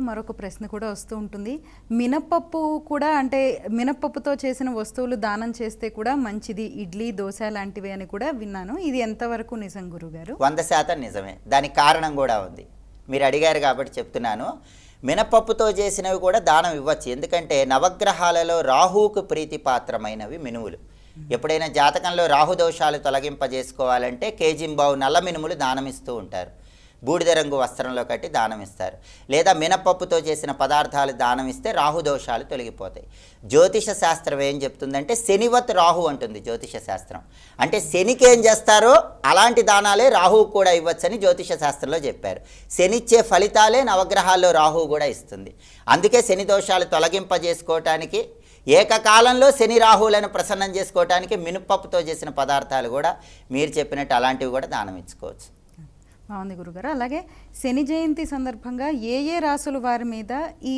మరొక ప్రశ్న కూడా వస్తూ ఉంటుంది. మినపప్పు కూడా అంటే మినపప్పుతో చేసిన వస్తువులు దానం చేస్తే కూడా మంచిది, ఇడ్లీ, దోశ లాంటివి అని కూడా విన్నాను. ఇది ఎంతవరకు నిజం గురుగారు? 100% నిజమే. దానికి కారణం కూడా ఉంది. మీరు అడిగారు కాబట్టి చెప్తున్నాను. మినపప్పుతో చేసినవి కూడా దానం ఇవ్వచ్చు. ఎందుకంటే నవగ్రహాలలో రాహువుకు ప్రీతిపాత్రమైనవి మినుములు. ఎప్పుడైనా జాతకంలో రాహు దోషాలు తొలగింపజేసుకోవాలంటే కేజింబావు నల్ల మినుములు దానమిస్తూ ఉంటారు. బూడిద రంగు వస్త్రంలో కట్టి దానమిస్తారు. లేదా మినపప్పుతో చేసిన పదార్థాలు దానమిస్తే రాహుదోషాలు తొలగిపోతాయి. జ్యోతిష శాస్త్రం ఏం చెప్తుందంటే శనివత్ రాహు అంటుంది జ్యోతిష శాస్త్రం. అంటే శనికి ఏం చేస్తారో అలాంటి దానాలే రాహువు కూడా ఇవ్వచ్చని జ్యోతిష శాస్త్రంలో చెప్పారు. శనిచ్చే ఫలితాలే నవగ్రహాల్లో రాహువు కూడా ఇస్తుంది. అందుకే శని దోషాలు తొలగింపజేసుకోవటానికి ఏకకాలంలో శని రాహువులను ప్రసన్నం చేసుకోవటానికి మినపప్పుతో చేసిన పదార్థాలు కూడా మీరు చెప్పినట్టు అలాంటివి కూడా దానం ఇచ్చుకోవచ్చు. బాగుంది గురుగారు. అలాగే శని జయంతి సందర్భంగా ఏ రాసుల వారి మీద ఈ